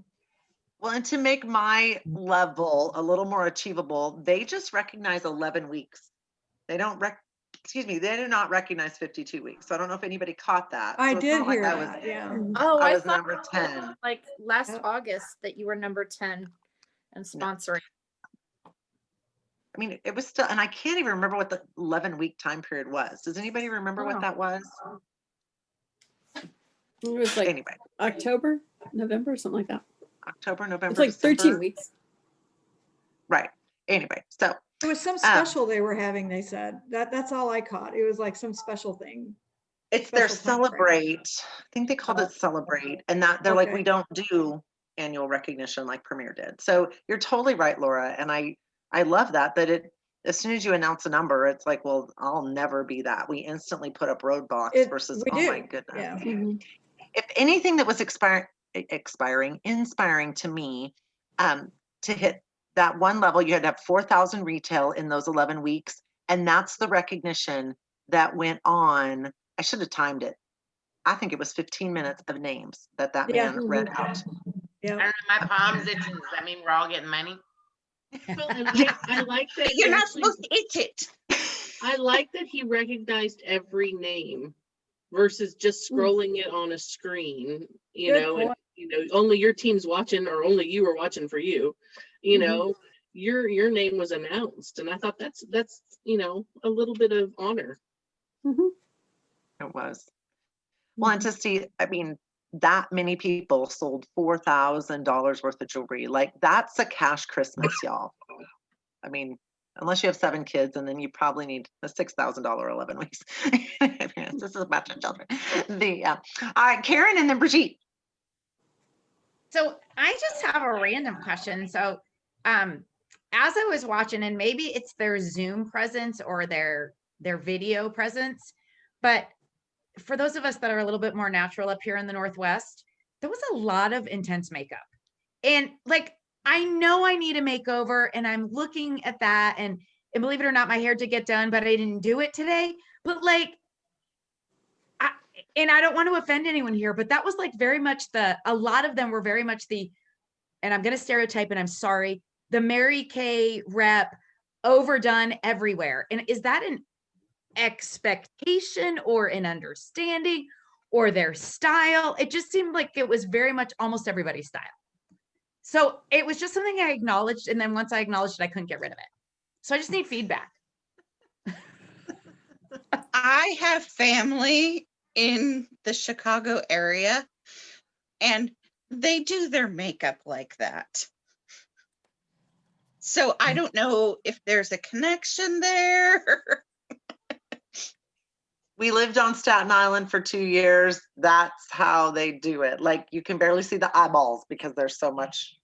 Well, and to make my level a little more achievable, they just recognize 11 weeks. They don't they do not recognize 52 weeks. So I don't know if anybody caught that. I so did hear that. Yeah. Oh, I was thought number 10. Like last August that you were number 10 and sponsoring. I mean, it was still, and I can't even remember what the 11-week time period was. Does anybody remember what that was? It was like Anyway, October, November, something like that. October, November, It's like 13 December. weeks. Right. Anyway, so It was some special they were having, they said. That's all I caught. It was like some special thing. it's their Special time frame. Celebrate. I think they called it Celebrate. And that they're like, we Okay. don't do annual recognition like Premier did. So you're totally right, Laura. And I love that it, as soon as you announce a number, it's like, well, I'll never be that. We instantly put up roadblocks versus, We oh my do. goodness. Yeah. If anything that was inspiring to me, to hit that one level, you had to have 4,000 retail in those 11 weeks. And that's the recognition that went on. I should have timed it. I think it was 15 minutes of names that Yeah. man read out. I don't know, my palms itching. Does that mean we're all getting money? Well, and I like that. You're he not actually- supposed to itch it. I like that he recognized every name versus just scrolling it on a screen, you Good know, point. and, you know, only your team's watching or only you are watching for you, you know, your name was announced. And I thought that's, you know, a little bit of honor. It was. Well, and to see, I mean, that many people sold $4,000 worth of jewelry. Like, that's a cash Christmas, y'all. I mean, unless you have 7 kids, and then you probably need a $6,000 11 weeks. This is a bunch of children. All right, Karen, and then Brigitte. So I just have a random question. So as I was watching, and maybe it's their Zoom presence or their video presence, but for those of us that are a little bit more natural up here in the Northwest, there was a lot of intense makeup. And like, I know I need a makeover, and I'm looking at that, and believe it or not, my hair did get done, but I didn't do it today. But like, and I don't want to offend anyone here, but that was like very much a lot of them were very much and I'm going to stereotype, and I'm sorry, the Mary Kay rep, overdone everywhere. And is that an expectation or an understanding or their style? It just seemed like it was very much almost everybody's style. So it was just something I acknowledged. And then once I acknowledged it, I couldn't get rid of it. So I just need feedback. I have family in the Chicago area, and they do their makeup like that. So I don't know if there's a connection there. We lived on Staten Island for 2 years. That's how they do it. Like, you can barely see the eyeballs because there's so much.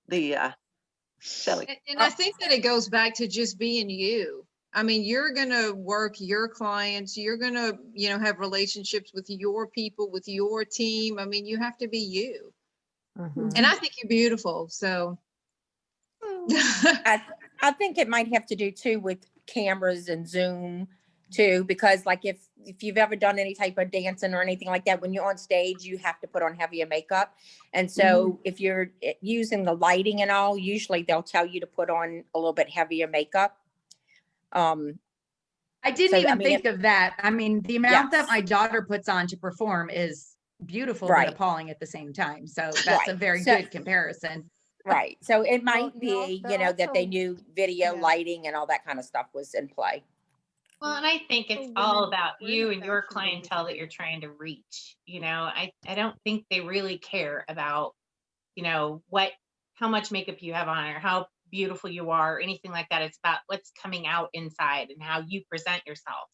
Yeah. Shelley. And I think that it goes back to just being you. I mean, you're going to work your clients. You're going to, you know, have relationships with your people, with your team. I mean, you have to be you. And I think you're beautiful. So I think it might have to do too with cameras and Zoom too, because like if you've ever done any type of dancing or anything like that, when you're on stage, you have to put on heavier makeup. And so if you're using the lighting and all, usually they'll tell you to put on a little bit heavier makeup. I didn't even think of that. I mean, the amount that my daughter puts on to perform is beautiful but appalling at the same time. So that's a very good comparison. Right. So it might be, you know, that they knew video lighting and all that kind of stuff was in play. Well, and I think it's all about you and your clientele that you're trying to reach. You know, I don't think they really care about, you know, how much makeup you have on or how beautiful you are or anything like that. It's about what's coming out inside and how you present yourself.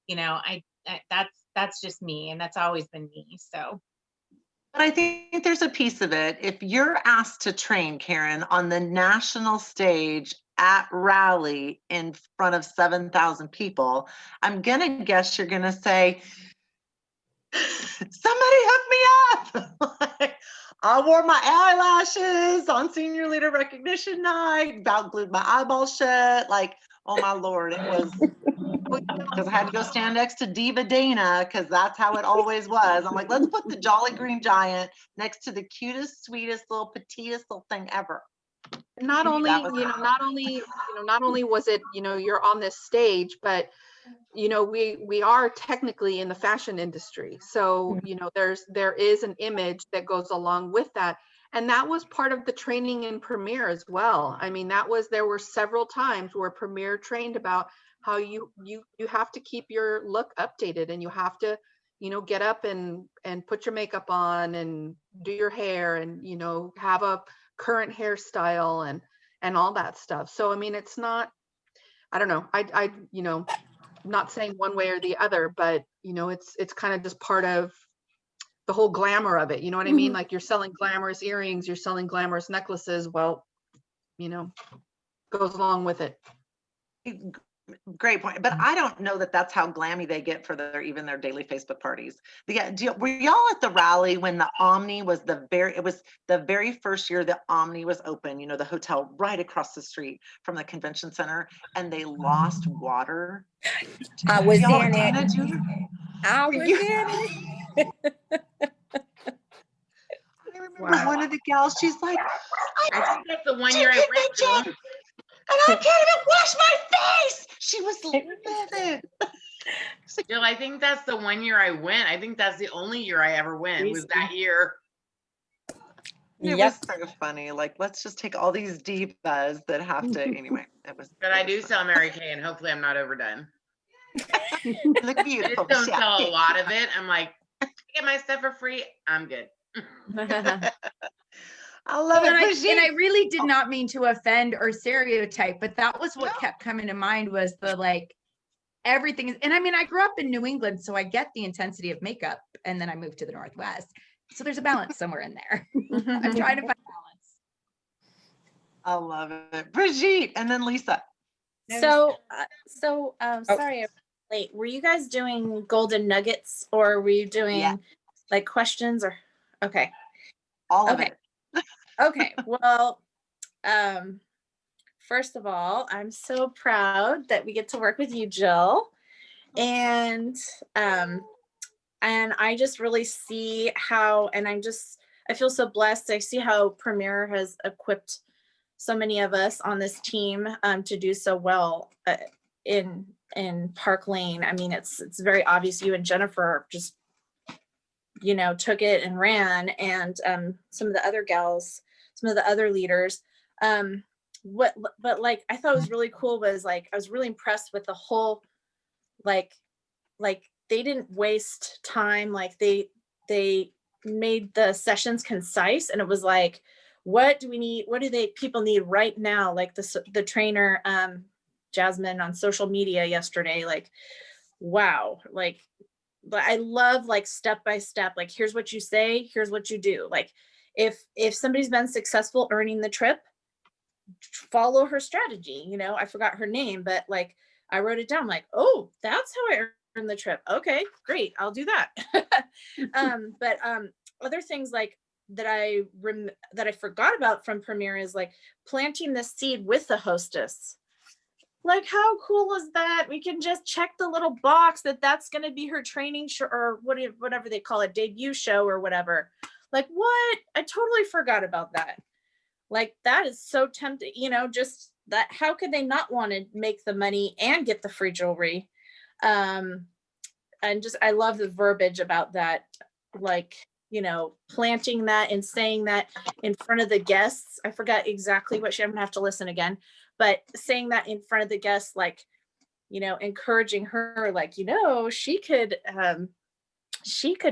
You know, that's just me, and that's always been me. So. But I think there's a piece of it. If you're asked to train, Karen, on the national stage at Rally in front of 7,000 people, I'm going to guess you're going to say, somebody hook me up. I wore my eyelashes on senior leader recognition night, about glued my eyeballs shut. Like, oh my Lord, it was because I had to go stand next to Diva Dana because that's how it always was. I'm like, let's put the Jolly Green Giant next to the cutest, sweetest, little petitest little thing ever. Not only was it, you know, you're on this stage, but you know, we are technically in the fashion industry. So, you know, there is an image that goes along with that. And that was part of the training in Premier as well. I mean, there were several times where Premier trained about how you have to keep your look updated, and you have to get up and put your makeup on and do your hair and, have a current hairstyle and all that stuff. So, I mean, it's not, I don't know. I'm not saying one way or the other, but it's kind of just part of the whole glamour of it. You know what I mean? Like you're selling glamorous earrings, you're selling glamorous necklaces. Well, goes along with it. Great point. But I don't know that that's how glammy they get for even their daily Facebook parties. Were y'all at the rally when the Omni was it was the very first year the Omni was open, the hotel right across the street from the convention center, and they lost water? I was Y'all in it. attended, Judy? I was in it. I remember one of the gals, she's like, I think that's the one year I went to. And I can't even wash my face. She was livid. Jill, I think that's the one year I went. I think that's the only year I ever went was that year. It was so funny. Like, let's just take all these divas that have to, anyway, But I do sell Mary Kay, and hopefully I'm not overdone. Look beautiful. I just don't sell a lot of it. I'm like, I get my stuff for free. I'm good. I love it. And I really did not mean to offend or stereotype, but that was what kept coming to mind was the everything is, and I mean, I grew up in New England, so I get the intensity of makeup, and then I moved to the Northwest. So there's a balance somewhere in there. I'm trying to find balance. I love it. Brigitte, and then Lisa. Sorry, I'm late. Were you guys doing golden nuggets or were you doing like questions or okay? All of it. Okay. Well, first of all, I'm so proud that we get to work with you, Jill. And I just really see how, and I feel so blessed. I see how Premier has equipped so many of us on this team to do so well in Park Lane. I mean, it's very obvious you and Jennifer just, took it and ran, and some of the other gals, some of the other leaders. But I thought was really cool was I was really impressed with the whole, like they didn't waste time. They made the sessions concise, and it was like, what do we need? What do people need right now? Like the trainer, Jasmine on social media yesterday, wow. But I love step by step, here's what you say, here's what you do. If somebody's been successful earning the trip, follow her strategy. I forgot her name, but I wrote it down oh, that's how I earn the trip. Okay, great. I'll do that. But other things that I forgot about from Premier is planting the seed with the hostess. How cool is that? We can just check the little box that's going to be her training show or whatever they call it, debut show or whatever. What? I totally forgot about that. That is so tempting, just that. How could they not want to make the money and get the free jewelry? And I love the verbiage about that. Planting that and saying that in front of the guests. I forgot exactly what I'm gonna have to listen again, but saying that in front of the guests, encouraging her, she could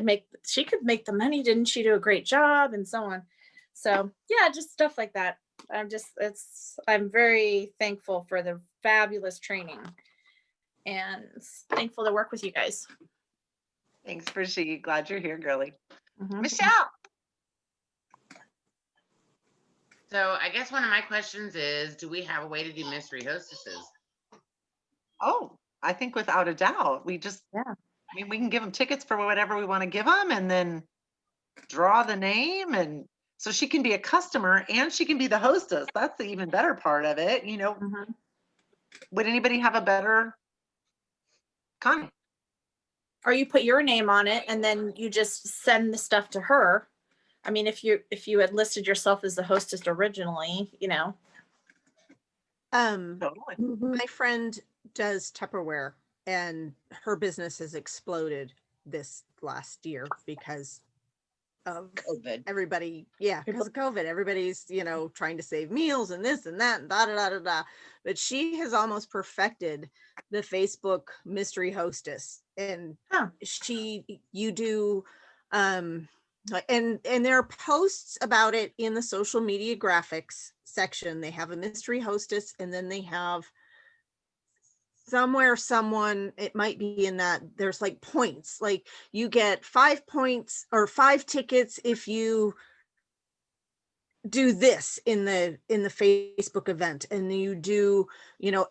make the money. Didn't she do a great job? And so on. So yeah, just stuff like that. I'm very thankful for the fabulous training and thankful to work with you guys. Thanks, Brigitte. Glad you're here, girly. Michelle. So I guess one of my questions is, do we have a way to do mystery hostesses? Oh, I think without a doubt. We just, I mean, we can give them tickets for whatever we want to give them and then draw the name. And so she can be a customer and she can be the hostess. That's the even better part of it. Would anybody have a better comment? Or you put your name on it and then you just send the stuff to her. I mean, if you had listed yourself as the hostess originally, My friend does Tupperware and her business has exploded this last year because COVID. everybody. Yeah, because of COVID, everybody's, trying to save meals and this and that and da da da da da. But she has almost perfected the Facebook mystery hostess, and you do, and there are posts about it in the social media graphics section. They have a mystery hostess, and then they have someone, it might be in that, there's like points, like you get 5 points or 5 tickets if you do this in the Facebook event, and you do,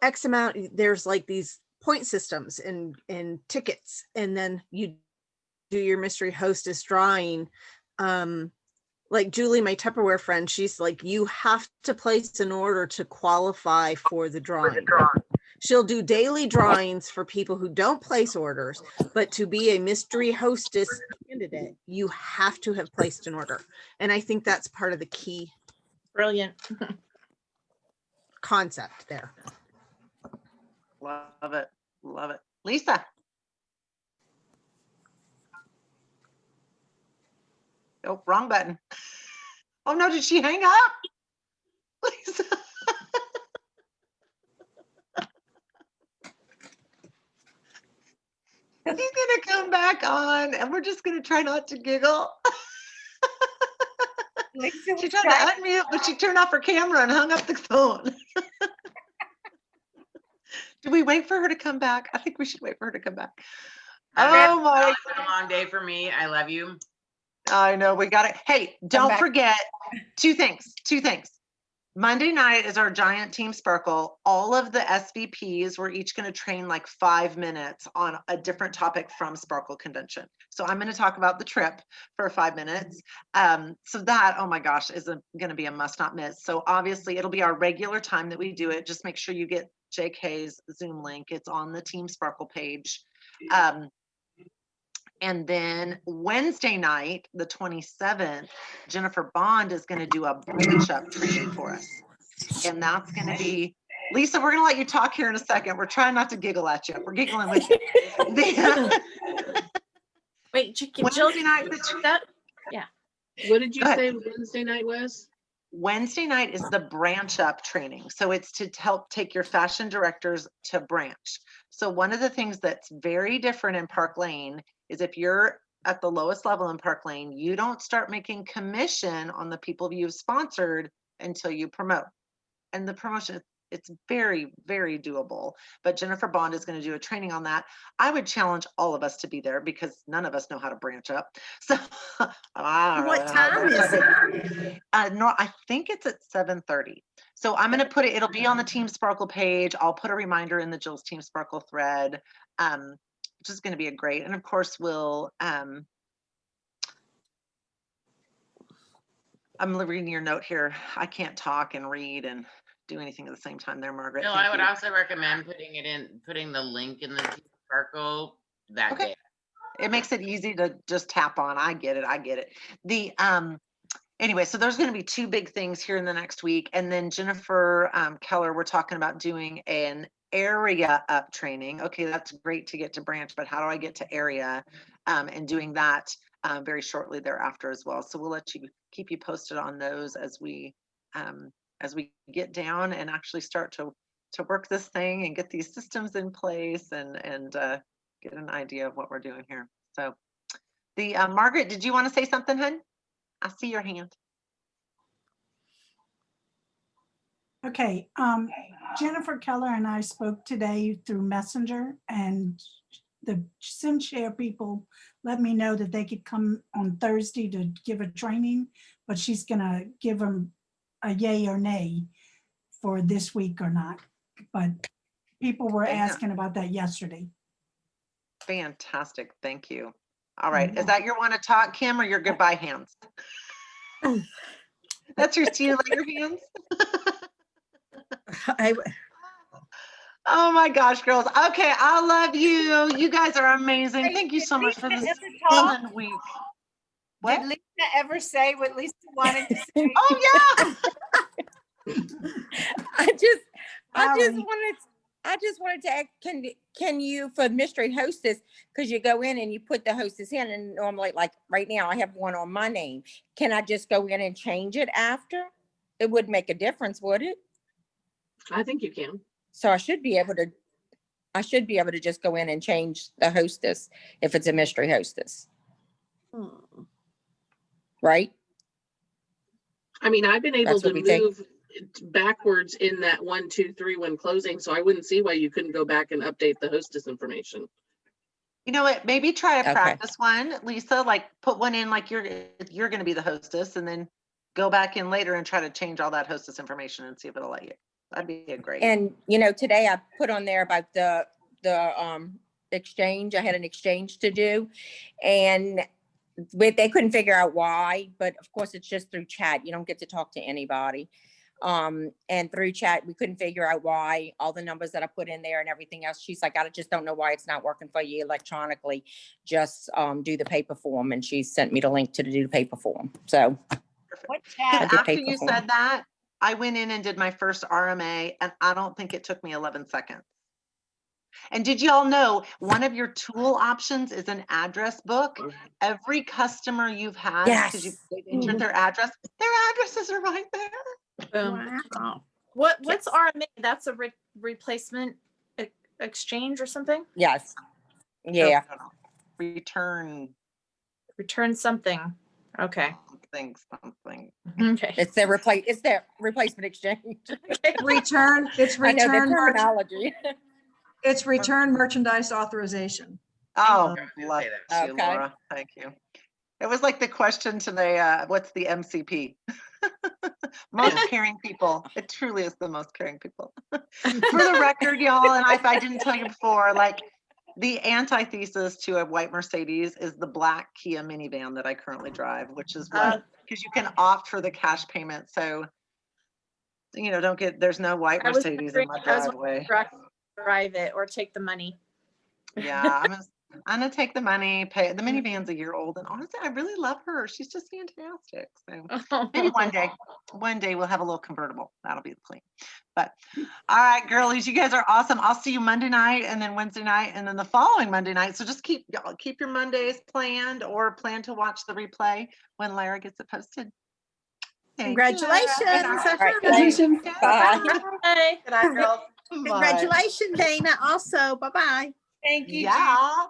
X amount, there's like these point systems and tickets, and then you do your mystery hostess drawing. Like Julie, my Tupperware friend, she's like, you have to place an order to qualify for the drawing. She'll do daily drawings for people who don't place orders, but to be a mystery hostess candidate, you have to have placed an order. And I think that's part of the key. Brilliant. Concept there. Love it. Love it. Lisa. Oh, wrong button. Oh no, did she hang up? Lisa. He's gonna come back on and we're just gonna try not to giggle. She tried to unmute, but she turned off her camera and hung up the phone. Do we wait for her to come back? I think we should wait for her to come back. Oh my. It's been a long day for me. I love you. I know, we got it. Hey, don't forget two things. Monday night is our giant team sparkle. All of the SVPs, we're each going to train like 5 minutes on a different topic from Sparkle Convention. So I'm going to talk about the trip for 5 minutes. So that, oh my gosh, is going to be a must not miss. So obviously it'll be our regular time that we do it. Just make sure you get JK's Zoom link. It's on the Team Sparkle page. And then Wednesday night, the 27th, Jennifer Bond is going to do a branch up training for us. And that's going to be, Lisa, we're going to let you talk here in a second. We're trying not to giggle at you. We're giggling with you. Wait, Wednesday night, yeah. What did you say Wednesday night was? Wednesday night is the branch up training. So it's to help take your fashion directors to branch. So one of the things that's very different in Park Lane is if you're at the lowest level in Park Lane, you don't start making commission on the people you've sponsored until you promote. And the promotion, it's very, very doable. But Jennifer Bond is going to do a training on that. I would challenge all of us to be there because none of us know how to branch up. So What time is it? No, I think it's at 7:30. So I'm going to put it, it'll be on the Team Sparkle page. I'll put a reminder in the Jill's Team Sparkle thread, which is going to be a great, and of course we'll, I'm reading your note here. I can't talk and read and do anything at the same time there, Margaret. Bill, Thank I would you. also recommend putting the link in the Team Sparkle that day. It makes it easy to just tap on. I get it. The, anyway, so there's going to be 2 big things here in the next week. And then Jennifer Keller, we're talking about doing an area up training. Okay, that's great to get to branch, but how do I get to area? And doing that very shortly thereafter as well. So we'll keep you posted on those as we get down and actually start to work this thing and get these systems in place and get an idea of what we're doing here. So the Margaret, did you want to say something, hun? I see your hand. Okay, Jennifer Keller and I spoke today through Messenger, and the SimShare people let me know that they could come on Thursday to give a training, but she's gonna give them a yay or nay for this week or not. But people were asking about that yesterday. Fantastic, thank you. All right, is that your want to talk, Kim, or your goodbye hands? That's your see you later hands? Oh my gosh, girls. Okay, I love you. You guys are amazing. Thank you so much for this fun week. What? Did Lisa ever say what Lisa wanted to say? Oh yeah. I just wanted I just wanted to ask, can you, for mystery hostess, because you go in and you put the hostess in, and normally, like right now, I have one on my name. Can I just go in and change it after? It wouldn't make a difference, would it? I think you can. So I should be able to just go in and change the hostess if it's a mystery hostess, right? I mean, I've been able That's to what we think. move backwards in that 1, 2, 3 when closing, so I wouldn't see why you couldn't go back and update the hostess information. You know what? Maybe try a Okay. practice one, Lisa, like put one in like you're going to be the hostess, and then go back in later and try to change all that hostess information and see if it'll let you. That'd be a great. And today I put on there about the exchange. I had an exchange to do, and they couldn't figure out why, but of course it's just through chat. You don't get to talk to anybody. And through chat, we couldn't figure out why. All the numbers that I put in there and everything else, she's like, I just don't know why it's not working for you electronically. Just do the paper form. And she sent me the link to do the paper form. So What I chat? did After paper you form. said that, I went in and did my first RMA, and I don't think it took me 11 seconds. And did you all know one of your tool options is an address book? Every customer you've had, because they've entered their addresses are right there. Wow. What's RMA? That's a replacement exchange or something? Yes. Yeah. No. Return something. Okay. Something. Okay. It's their replacement exchange. It's return I know the terminology. It's return merchandise authorization. Oh, bless you, Okay. Laura. Thank you. It was like the question today, what's the MCP? Most caring people. It truly is the most caring people. For the record, y'all, and if I didn't tell you before, like the antithesis to a white Mercedes is the black Kia minivan that I currently drive, which is what, because you can opt for the cash payment. So, there's no white Mercedes in my driveway. Drive it or take the money. Yeah, I'm gonna take the money, pay. The minivan's a year old, and honestly, I really love her. She's just fantastic. So maybe one day we'll have a little convertible. That'll be the plan. But all right, girlies, you guys are awesome. I'll see you Monday night, and then Wednesday night, and then the following Monday night. So just keep your Mondays planned, or plan to watch the replay when Lara gets it posted. Congratulations. Congratulations. Bye. Bye. Good night, girls. Congratulations, Dana. Also, bye-bye. Thank you. Yeah.